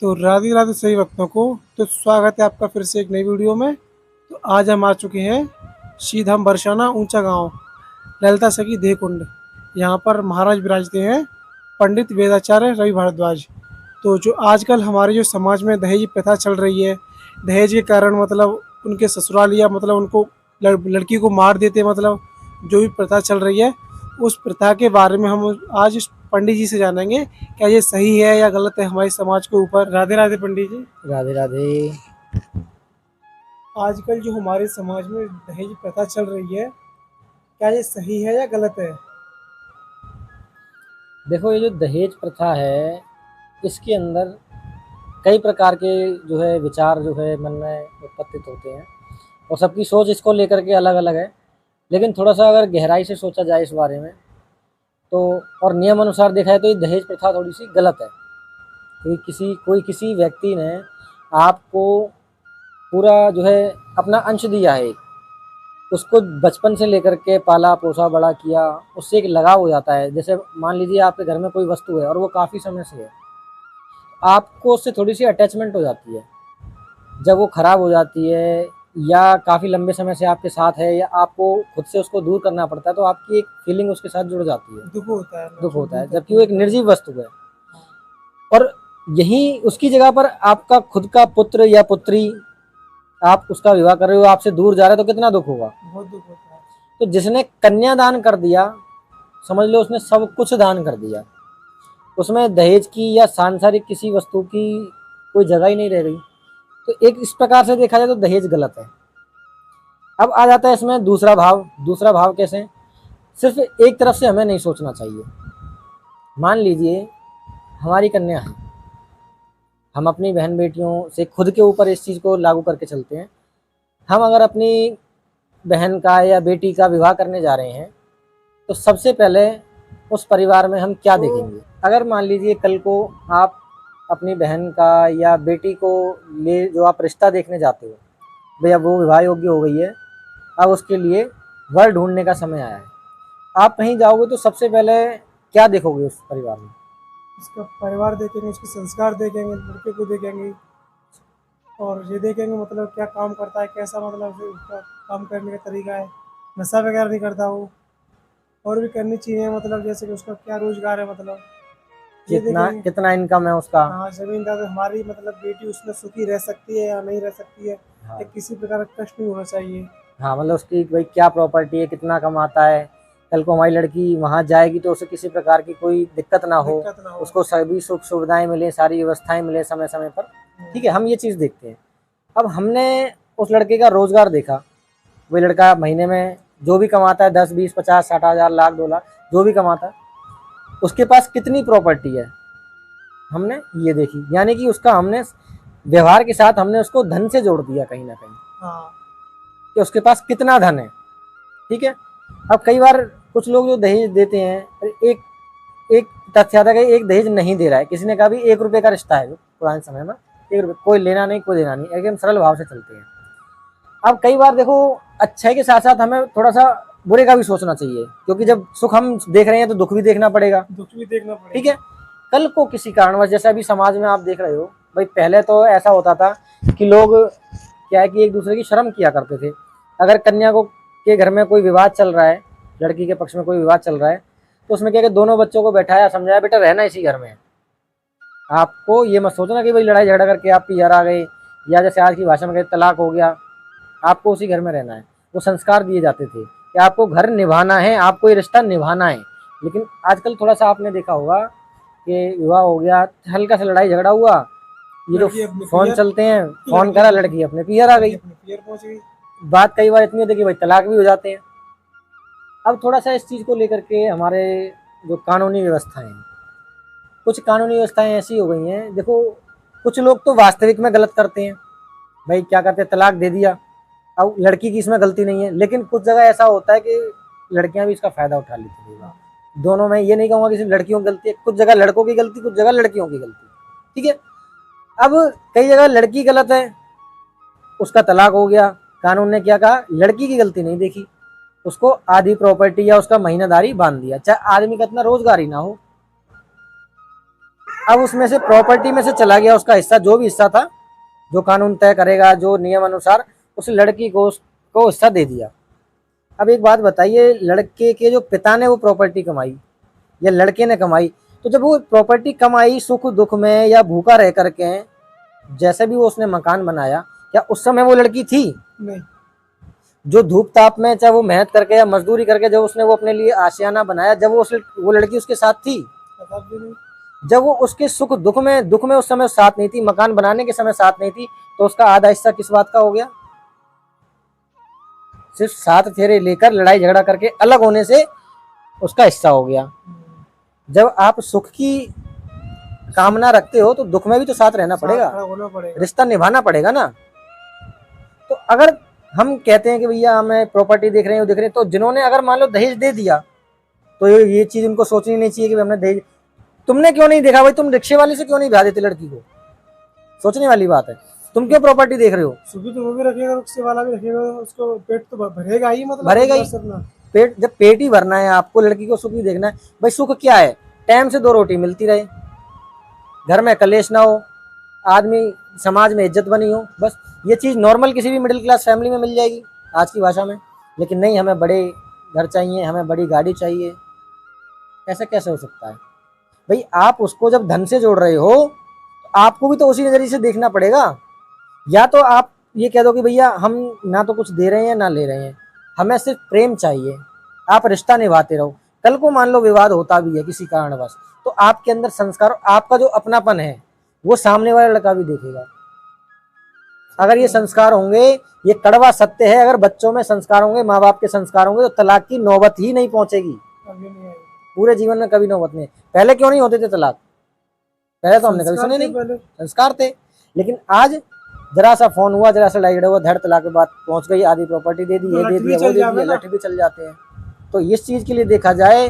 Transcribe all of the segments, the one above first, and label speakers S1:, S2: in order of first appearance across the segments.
S1: तो राधे राधे सभी भक्तों को। तो स्वागत है आपका फिर से एक नई वीडियो में। तो आज हम आ चुके हैं श्रीधाम बरसाना ऊंचा गांव, ललिता सखी देह कुंड। यहाँ पर महाराज विराजते हैं पंडित वेदाचार्य रवि भारद्वाज। तो जो आजकल हमारे जो समाज में दहेज प्रथा चल रही है, दहेज के कारण मतलब उनके ससुराल या मतलब उनको लड़की को मार देते, मतलब जो भी प्रथा चल रही है उस प्रथा के बारे में हम आज इस पंडित जी से जानेंगे, क्या ये सही है या गलत है हमारे समाज के ऊपर। राधे राधे पंडित जी।
S2: राधे राधे।
S1: आजकल जो हमारे समाज में दहेज प्रथा चल रही है, क्या ये सही है या गलत है।
S2: देखो, ये जो दहेज प्रथा है, इसके अंदर कई प्रकार के जो है विचार जो है मन में उत्पत्तित होते हैं और सबकी सोच इसको लेकर के अलग अलग है। लेकिन थोड़ा सा अगर गहराई से सोचा जाए इस बारे में, तो और नियम अनुसार देखा जाए तो ये दहेज प्रथा थोड़ी सी गलत है। क्योंकि किसी व्यक्ति ने आपको पूरा जो है अपना अंश दिया है, उसको बचपन से लेकर के पाला पोसा बड़ा किया, उससे एक लगाव हो जाता है। जैसे मान लीजिए आपके घर में कोई वस्तु है और वो काफ़ी समय से है, आपको उससे थोड़ी सी अटैचमेंट हो जाती है। जब वो खराब हो जाती है या काफ़ी लंबे समय से आपके साथ है या आपको खुद से उसको दूर करना पड़ता है, तो आपकी एक फीलिंग उसके साथ जुड़ जाती है,
S1: दुख होता है,
S2: दुख
S1: मतलब
S2: होता
S1: दिल
S2: है,
S1: करते
S2: जबकि वो
S1: हैं
S2: एक
S1: कि
S2: निर्जीव वस्तु है। और यही उसकी जगह पर आपका खुद का पुत्र या पुत्री, आप उसका विवाह कर रहे हो, आपसे दूर जा रहे हो, तो कितना दुख होगा।
S1: बहुत दुख होता है।
S2: तो जिसने कन्या दान कर दिया, समझ लो उसने सब कुछ दान कर दिया। उसमें दहेज की या सांसारिक किसी वस्तु की कोई जगह ही नहीं रह गई। तो एक इस प्रकार से देखा जाए तो दहेज गलत है। अब आ जाता है इसमें दूसरा भाव। दूसरा भाव कैसे? सिर्फ एक तरफ से हमें नहीं सोचना चाहिए। मान लीजिए हमारी कन्या है, हम अपनी बहन बेटियों से खुद के ऊपर इस चीज़ को लागू करके चलते हैं। हम अगर अपनी बहन का या बेटी का विवाह करने जा रहे हैं, तो सबसे पहले उस परिवार में हम क्या देखेंगे। अगर मान लीजिए कल को आप अपनी बहन का या बेटी को ले जो आप रिश्ता देखने जाते हो, भैया वो विवाह योग्य हो गई है, अब उसके लिए वर ढूंढने का समय आया है। आप कहीं जाओगे तो सबसे पहले क्या देखोगे उस परिवार में?
S1: इसका परिवार देखेंगे, उसके संस्कार देखेंगे, लड़के को देखेंगे और ये देखेंगे मतलब क्या काम करता है, कैसा मतलब जो उसका काम करने का तरीका है, नशा वगैरह नहीं करता वो, और भी करनी चाहिए मतलब जैसे कि उसका क्या रोजगार है, मतलब ये
S2: कितना
S1: देखेंगे।
S2: कितना इनकम है उसका।
S1: हाँ, ज़मींदार हमारी मतलब बेटी उसमें सुखी रह सकती है या नहीं रह सकती है, या
S2: हाँ,
S1: किसी प्रकार का कष्ट नहीं होना चाहिए।
S2: हाँ, मतलब उसकी भाई क्या प्रॉपर्टी है, कितना कमाता है। कल को हमारी लड़की वहाँ जाएगी तो उसे किसी प्रकार की कोई दिक्कत ना हो,
S1: दिक्कत ना हो।
S2: उसको सभी सुख सुविधाएं मिले, सारी व्यवस्थाएं मिले समय समय पर। ठीक है, हम ये चीज़ देखते हैं। अब हमने उस लड़के का रोजगार देखा। वही लड़का महीने में जो भी कमाता है, 10, 20, 50, 60 हज़ार, लाख, 2 लाख, जो भी कमाता है, उसके पास कितनी प्रॉपर्टी है हमने ये देखी। यानी कि उसका हमने व्यवहार के साथ हमने उसको धन से जोड़ दिया कहीं ना कहीं,
S1: हाँ,
S2: कि उसके पास कितना धन है। ठीक है। अब कई बार कुछ लोग जो दहेज देते हैं, एक एक तथ्य आता है कि एक दहेज नहीं दे रहा है, किसी ने कहा भी 1 रुपये का रिश्ता है, जो पुराने समय में 1 रुपये, कोई लेना नहीं कोई देना नहीं, एकदम सरल भाव से चलते हैं। अब कई बार देखो, अच्छाई के साथ साथ हमें थोड़ा सा बुरे का भी सोचना चाहिए, क्योंकि जब सुख हम देख रहे हैं तो दुख भी देखना पड़ेगा।
S1: दुख भी देखना
S2: ठीक
S1: पड़ेगा।
S2: है। कल को किसी कारणवश, जैसे अभी समाज में आप देख रहे हो, भाई पहले तो ऐसा होता था कि लोग क्या है कि एक दूसरे की शर्म किया करते थे। अगर कन्या को के घर में कोई विवाद चल रहा है, लड़की के पक्ष में कोई विवाद चल रहा है, तो उसमें क्या है कि दोनों बच्चों को बैठाया, समझाया, बेटा रहना इसी घर में है। आपको ये मत सोचना कि भाई लड़ाई झगड़ा करके आप पियर आ गए, या जैसे आज की भाषा में कहते तलाक हो गया, आपको उसी घर में रहना है। वो संस्कार दिए जाते थे कि आपको घर निभाना है, आपको ये रिश्ता निभाना है। लेकिन आजकल थोड़ा सा आपने देखा होगा कि विवाह हो गया, हल्का सा लड़ाई झगड़ा हुआ, ये जो
S1: लड़की अपने
S2: फोन
S1: पियर,
S2: चलते हैं, फोन
S1: लड़की
S2: करा,
S1: अपने
S2: लड़की अपने पियर आ
S1: लड़की
S2: गई।
S1: अपने पियर पहुंच गई।
S2: बात कई बार इतनी होती है कि भाई तलाक भी हो जाते हैं। अब थोड़ा सा इस चीज़ को लेकर के हमारे जो कानूनी व्यवस्थाएं हैं, कुछ कानूनी व्यवस्थाएं ऐसी हो गई हैं। देखो, कुछ लोग तो वास्तविक में गलत करते हैं, भाई क्या कहते हैं, तलाक दे दिया, अब लड़की की इसमें गलती नहीं है। लेकिन कुछ जगह ऐसा होता है कि लड़कियां भी इसका फायदा उठा लेती हैं। दोनों में ये नहीं कहूँगा कि सिर्फ लड़कियों की गलती है, कुछ जगह लड़कों की गलती, कुछ जगह लड़कियों की गलती। ठीक है। अब कई जगह लड़की गलत है, उसका तलाक हो गया, कानून ने क्या कहा, लड़की की गलती नहीं देखी, उसको आधी प्रॉपर्टी या उसका महीनादारी बांध दिया, चाहे आदमी का इतना रोजगार ही ना हो। अब उसमें से प्रॉपर्टी में से चला गया उसका हिस्सा, जो भी हिस्सा था, जो कानून तय करेगा, जो नियम अनुसार, उस लड़की को हिस्सा दे दिया। अब एक बात बताइए, लड़के के जो पिता ने वो प्रॉपर्टी कमाई या लड़के ने कमाई, तो जब वो प्रॉपर्टी कमाई सुख दुख में या भूखा रह करके, जैसे भी वो उसने मकान बनाया, क्या उस समय वो लड़की थी?
S1: नहीं।
S2: जो धूप ताप में, चाहे वो मेहनत करके या मजदूरी करके, जब उसने वो अपने लिए आशियाना बनाया, जब वो लड़की उसके साथ थी?
S1: कभी नहीं।
S2: जब वो उसके सुख दुख में उस समय साथ नहीं थी, मकान बनाने के समय साथ नहीं थी, तो उसका आधा हिस्सा किस बात का हो गया? सिर्फ 7 फेरे लेकर लड़ाई झगड़ा करके अलग होने से उसका हिस्सा हो गया। जब आप सुख की कामना रखते हो तो दुख में भी तो साथ रहना पड़ेगा,
S1: खड़ा होना पड़ेगा।
S2: रिश्ता निभाना पड़ेगा ना। तो अगर हम कहते हैं कि भैया हमें प्रॉपर्टी देख रहे हैं, तो जिन्होंने अगर मान लो दहेज दे दिया, तो ये चीज उनको सोचनी नहीं चाहिए कि हमने दहेज, तुमने क्यों नहीं देखा भाई? तुम रिक्शे वाले से क्यों नहीं ब्याह देते लड़की को? सोचने वाली बात है। तुम क्यों प्रॉपर्टी देख रहे हो?
S1: सुबह तो वो भी रखेगा, रिक्शे वाला भी रखेगा, उसको पेट तो भरेगा ही, मतलब
S2: भरेगा ही।
S1: अपना।
S2: पेट, जब पेट ही भरना है आपको, लड़की को सुख ही देखना है। भाई सुख क्या है? टाइम से 2 रोटी मिलती रहे, घर में कलेश ना हो, आदमी समाज में इज्जत बनी हो, बस ये चीज नॉर्मल किसी भी मिडिल क्लास फैमिली में मिल जाएगी आज की भाषा में। लेकिन नहीं, हमें बड़े घर चाहिए, हमें बड़ी गाड़ी चाहिए। ऐसा कैसे हो सकता है भाई? आप उसको जब धन से जोड़ रहे हो, तो आपको भी तो उसी नजरिए से देखना पड़ेगा। या तो आप ये कह दो कि भैया हम ना तो कुछ दे रहे हैं ना ले रहे हैं, हमें सिर्फ प्रेम चाहिए, आप रिश्ता निभाते रहो। कल को मान लो विवाद होता भी है किसी कारणवश, तो आपके अंदर संस्कार, आपका जो अपनापन है, वो सामने वाला लड़का भी देखेगा। अगर ये संस्कार होंगे, ये कड़वा सत्य है, अगर बच्चों में संस्कार होंगे, माँ बाप के संस्कार होंगे, तो तलाक की नौबत ही नहीं पहुंचेगी।
S1: कभी नहीं आएगी।
S2: पूरे जीवन में कभी नौबत नहीं। पहले क्यों नहीं होते थे तलाक? पहले तो हमने कभी सुने नहीं,
S1: पहले
S2: संस्कार थे। लेकिन आज जरा सा फोन हुआ, जरा सा लड़ाई हुआ, धड़ तलाक के बाद पहुंच गई, आधी प्रॉपर्टी दे दी,
S1: तो
S2: ये दे
S1: लठ भी
S2: दिया, वो
S1: चल
S2: दे
S1: जावे
S2: दिया,
S1: ना।
S2: लठ भी चल जाते हैं। तो इस चीज के लिए देखा जाए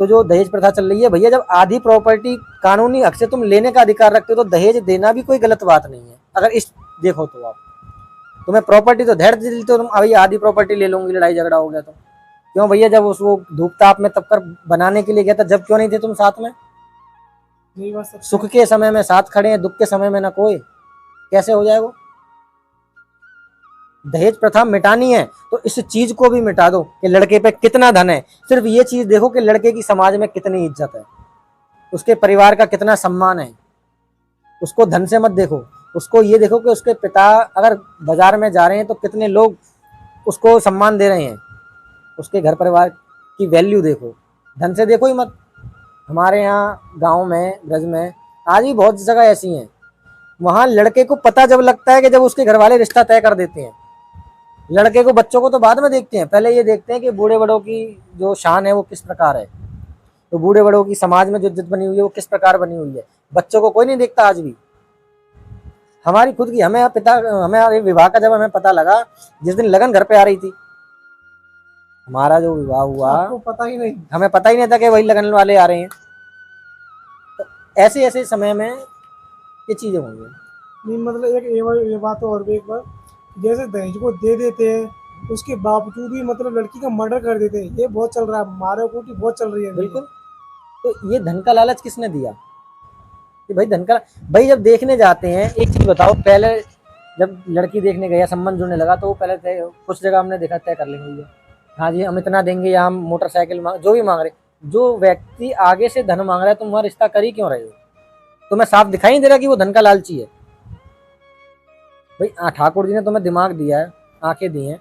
S2: तो जो दहेज प्रथा चल रही है, भैया जब आधी प्रॉपर्टी कानूनी हक से तुम लेने का अधिकार रखते हो, तो दहेज देना भी कोई गलत बात नहीं है। अगर इस देखो तो आप, तुम्हें प्रॉपर्टी तो धैर्य दी, तो तुम अभी आधी प्रॉपर्टी ले लूंगी, लड़ाई झगड़ा हो गया तो क्यों भैया? जब उसको धूप ताप में तब कर बनाने के लिए गया था, जब क्यों नहीं थे तुम साथ में?
S1: यही बात सब।
S2: सुख के समय में साथ खड़े हैं, दुख के समय में ना कोई, कैसे हो जाएगा? दहेज प्रथा मिटानी है तो इस चीज को भी मिटा दो कि लड़के पे कितना धन है। सिर्फ ये चीज देखो कि लड़के की समाज में कितनी इज्जत है, उसके परिवार का कितना सम्मान है। उसको धन से मत देखो, उसको ये देखो कि उसके पिता अगर बाजार में जा रहे हैं तो कितने लोग उसको सम्मान दे रहे हैं। उसके घर परिवार की वैल्यू देखो, धन से देखो ही मत। हमारे यहाँ गांव में, ब्रज में आज भी बहुत जगह ऐसी हैं, वहां लड़के को पता जब लगता है कि जब उसके घर वाले रिश्ता तय कर देते हैं। लड़के को, बच्चों को तो बाद में देखते हैं, पहले ये देखते हैं कि बूढ़े बड़ों की जो शान है वो किस प्रकार है, तो बूढ़े बड़ों की समाज में जो इज्जत बनी हुई है वो किस प्रकार बनी हुई है। बच्चों को कोई नहीं देखता आज भी। हमारी खुद की, हमें विवाह का जब हमें पता लगा, जिस दिन लगन घर पे आ रही थी, हमारा जो विवाह हुआ,
S1: आपको पता ही नहीं।
S2: हमें पता ही नहीं था कि वही लगन वाले आ रहे हैं। तो ऐसे ऐसे समय में ये चीजें होंगी।
S1: नहीं, मतलब ये बात और भी एक बार, जैसे दहेज को दे देते हैं, उसके बावजूद भी मतलब लड़की का मर्डर कर देते हैं, ये बहुत चल रहा है, मारा कूटी बहुत चल रही है।
S2: बिल्कुल। तो ये धन का लालच किसने दिया कि भाई धन का? भाई जब देखने जाते हैं, एक चीज बताओ, पहले जब लड़की देखने गया, संबंध जुड़ने लगा, तो वो पहले कुछ जगह हमने देखा तय कर लेंगे भैया, हाँ जी हम इतना देंगे, या हम मोटरसाइकिल जो भी मांग रहे। जो व्यक्ति आगे से धन मांग रहा है, तुम वहां रिश्ता कर ही क्यों रहे हो? तुम्हें साफ दिखाई नहीं दे रहा कि वो धन का लालची है? भाई ठाकुर जी ने तुम्हें दिमाग दिया है, आंखें दी हैं,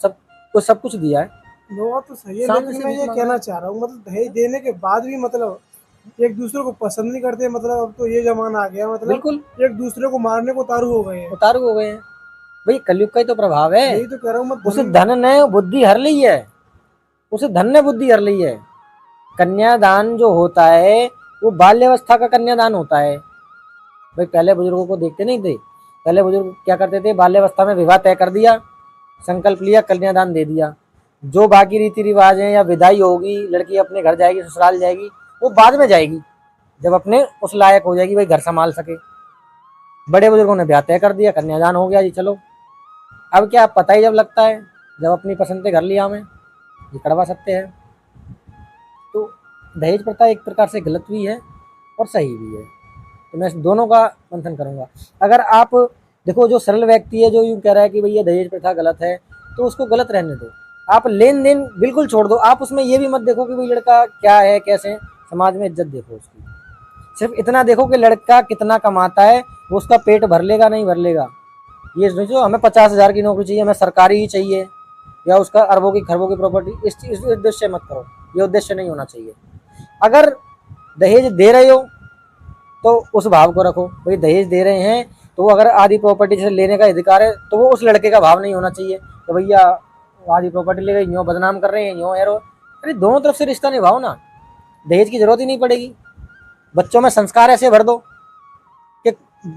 S2: सब कुछ दिया है।
S1: वो तो सही है,
S2: सामने
S1: लेकिन
S2: से
S1: मैं
S2: भी
S1: ये
S2: मांग
S1: कहना
S2: रहा
S1: चाह रहा हूँ, मतलब दहेज देने के बाद भी मतलब एक दूसरे को पसंद नहीं करते, मतलब अब तो ये जमाना आ गया, मतलब
S2: बिल्कुल
S1: एक दूसरे को मारने को उतारू हो गए हैं।
S2: उतारू हो गए हैं। भाई कलयुग का ही तो प्रभाव है।
S1: यही तो कह रहा हूँ मैं,
S2: उस धन ने बुद्धि हर ली है, उस धन ने बुद्धि हर ली है। कन्यादान जो होता है वो बाल्यावस्था का कन्यादान होता है। भाई पहले बुजुर्गों को देखते नहीं थे, पहले बुजुर्ग क्या करते थे, बाल्यावस्था में विवाह तय कर दिया, संकल्प लिया, कन्यादान दे दिया। जो बाकी रीति रिवाज हैं या विदाई होगी, लड़की अपने घर जाएगी, ससुराल जाएगी, वो बाद में जाएगी जब अपने उस लायक हो जाएगी, भाई घर संभाल सके। बड़े बुजुर्गों ने ब्याह तय कर दिया, कन्यादान हो गया जी, चलो। अब क्या पता ही जब लगता है, जब अपनी पसंद से घर लिया हमें, ये कड़वा सत्य है। तो दहेज प्रथा एक प्रकार से गलत भी है और सही भी है। तो मैं दोनों का मंथन करूंगा। अगर आप देखो, जो सरल व्यक्ति है जो यूँ कह रहा है कि भैया दहेज प्रथा गलत है, तो उसको गलत रहने दो। आप लेन देन बिल्कुल छोड़ दो। आप उसमें ये भी मत देखो कि भाई लड़का क्या है कैसे है, समाज में इज्जत देखो उसकी। सिर्फ इतना देखो कि लड़का कितना कमाता है, वो उसका पेट भर लेगा नहीं भर लेगा। ये सोचो हमें 50,000 की नौकरी चाहिए, हमें सरकारी ही चाहिए, या उसका अरबों की खरबों की प्रॉपर्टी, इस उद्देश्य मत करो। ये उद्देश्य नहीं होना चाहिए। अगर दहेज दे रहे हो तो उस भाव को रखो, भाई दहेज दे रहे हैं तो अगर आधी प्रॉपर्टी से लेने का अधिकार है तो वो उस लड़के का भाव नहीं होना चाहिए तो भैया आधी प्रॉपर्टी ले गई, यूँ बदनाम कर रहे हैं, यूँ एरो। अरे दोनों तरफ से रिश्ता निभाओ ना, दहेज की जरूरत ही नहीं पड़ेगी। बच्चों में संस्कार ऐसे भर दो कि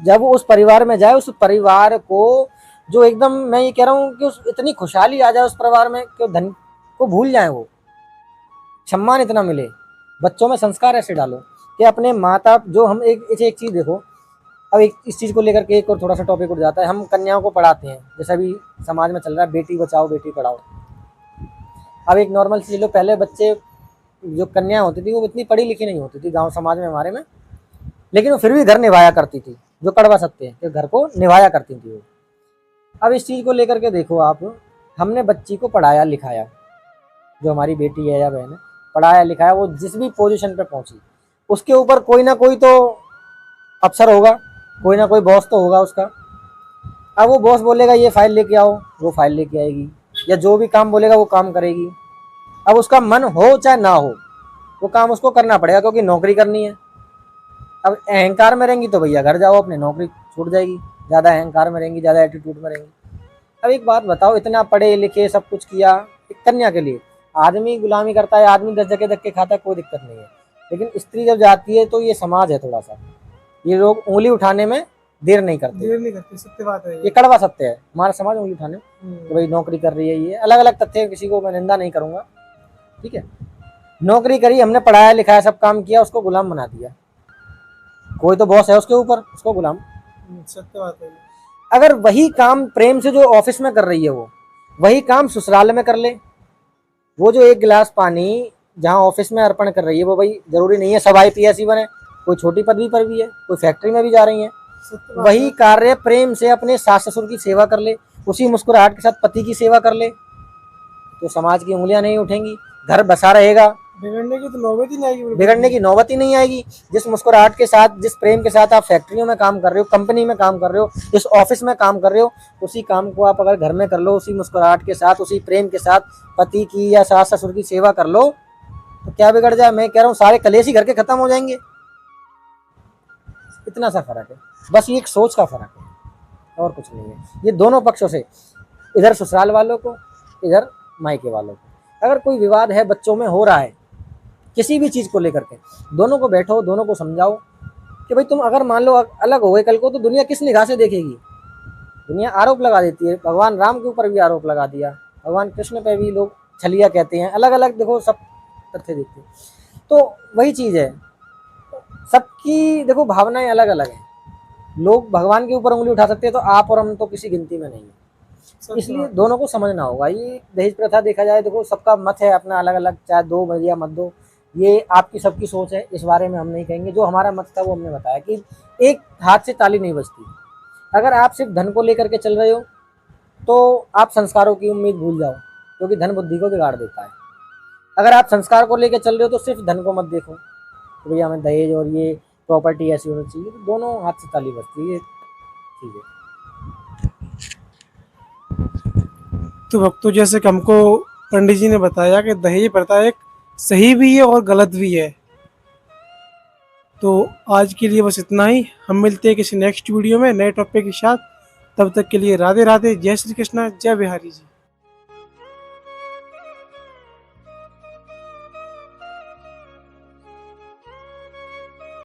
S2: जब वो उस परिवार में जाए, उस परिवार को जो एकदम, मैं ये कह रहा हूँ कि उस इतनी खुशहाली आ जाए उस परिवार में कि धन को भूल जाए, वो सम्मान इतना मिले। बच्चों में संस्कार ऐसे डालो कि अपने माता, जो हम एक चीज़ देखो, अब एक इस चीज़ को लेकर के एक और थोड़ा सा टॉपिक उठ जाता है। हम कन्याओं को पढ़ाते हैं, जैसे अभी समाज में चल रहा है बेटी बचाओ बेटी पढ़ाओ। अब एक नॉर्मल चीज़ लो, पहले बच्चे जो कन्याएं होती थी वो इतनी पढ़ी लिखी नहीं होती थी गांव समाज में हमारे में, लेकिन वो फिर भी घर निभाया करती थी, जो कड़वा सकते हैं कि घर को निभाया करती थी वो। अब इस चीज़ को लेकर के देखो आप, हमने बच्ची को पढ़ाया लिखाया, जो हमारी बेटी है या बहन है, पढ़ाया लिखाया, वो जिस भी पोजीशन पे पहुंची उसके ऊपर कोई ना कोई तो अफसर होगा, कोई ना कोई बॉस तो होगा उसका। अब वो बॉस बोलेगा ये फाइल लेके आओ, वो फाइल लेके आएगी, या जो भी काम बोलेगा वो काम करेगी। अब उसका मन हो चाहे ना हो वो काम उसको करना पड़ेगा, क्योंकि नौकरी करनी है। अब अहंकार में रहेंगी तो भैया घर जाओ, अपनी नौकरी छूट जाएगी। ज़्यादा अहंकार में रहेंगी, ज़्यादा एटीट्यूड में रहेंगी। अब एक बात बताओ, इतना पढ़े लिखे सब कुछ किया एक कन्या के लिए, आदमी गुलामी करता है, आदमी 10 जगह धक्के खाता है, कोई दिक्कत नहीं है, लेकिन स्त्री जब जाती है तो ये समाज है थोड़ा सा, ये लोग उंगली उठाने में देर नहीं करते,
S1: सत्य बात है
S2: ये कड़वा सत्य है। हमारा समाज उंगली उठाने तो भाई नौकरी कर रही है, ये अलग अलग तथ्य है, किसी को मैं निंदा नहीं करूंगा, ठीक है। नौकरी करी, हमने पढ़ाया लिखाया सब काम किया, उसको गुलाम बना दिया। कोई तो बॉस है उसके ऊपर, उसको गुलाम।
S1: सत्य बात है।
S2: अगर वही काम प्रेम से जो ऑफिस में कर रही है, वो वही काम ससुराल में कर ले, वो जो एक गिलास पानी जहाँ ऑफिस में अर्पण कर रही है, वो भाई जरूरी नहीं है सब IPS ही बने, कोई छोटी पदवी पर भी है, कोई फैक्ट्री में भी जा रही है, वही कार्य प्रेम से अपने सास ससुर की सेवा कर ले, उसी मुस्कुराहट के साथ पति की सेवा कर ले, तो समाज की उंगलियां नहीं उठेंगी, घर बसा रहेगा,
S1: बिगड़ने की तो नौबत ही नहीं आएगी,
S2: बिगड़ने की नौबत ही नहीं आएगी। जिस मुस्कुराहट के साथ, जिस प्रेम के साथ आप फैक्ट्रियों में काम कर रहे हो, कंपनी में काम कर रहे हो, जिस ऑफिस में काम कर रहे हो, उसी काम को आप अगर घर में कर लो, उसी मुस्कुराहट के साथ, उसी प्रेम के साथ पति की या सास ससुर की सेवा कर लो, तो क्या बिगड़ जाए। मैं कह रहा हूँ सारे कलेश ही घर के खत्म हो जाएंगे। इतना सा फर्क है, बस ये एक सोच का फर्क है और कुछ नहीं है। ये दोनों पक्षों से, इधर ससुराल वालों को, इधर मायके वालों को, अगर कोई विवाद है बच्चों में हो रहा है किसी भी चीज़ को लेकर के, दोनों को बैठो, दोनों को समझाओ कि भाई तुम अगर मान लो अलग हो गए कल को, तो दुनिया किस निगाह से देखेगी। दुनिया आरोप लगा देती है, भगवान राम के ऊपर भी आरोप लगा दिया, भगवान कृष्ण पे भी लोग छलिया कहते हैं, अलग अलग देखो सब तथ्य देखते हैं। तो वही चीज़ है, सबकी देखो भावनाएं अलग अलग हैं। लोग भगवान के ऊपर उंगली उठा सकते हैं, तो आप और हम तो किसी गिनती में नहीं है। इसलिए दोनों को समझना होगा। ये दहेज प्रथा देखा जाए, देखो सबका मत है अपना अलग अलग, चाहे दो या मत दो, ये आपकी सबकी सोच है, इस बारे में हम नहीं कहेंगे। जो हमारा मत था वो हमने बताया कि एक हाथ से ताली नहीं बजती। अगर आप सिर्फ धन को लेकर के चल रहे हो तो आप संस्कारों की उम्मीद भूल जाओ, क्योंकि धन बुद्धि को बिगाड़ देता है। अगर आप संस्कार को लेकर चल रहे हो तो सिर्फ धन को मत देखो तो भैया हमें दहेज और ये प्रॉपर्टी ऐसी होनी चाहिए, तो दोनों हाथ से ताली बजती है, ठीक है।
S1: तो भक्तों, जैसे कि हमको पंडित जी ने बताया कि दहेज प्रथा एक सही भी है और गलत भी है। तो आज के लिए बस इतना ही। हम मिलते हैं किसी नेक्स्ट वीडियो में नए टॉपिक के साथ। तब तक के लिए राधे राधे, जय श्री कृष्णा, जय बिहारी जी।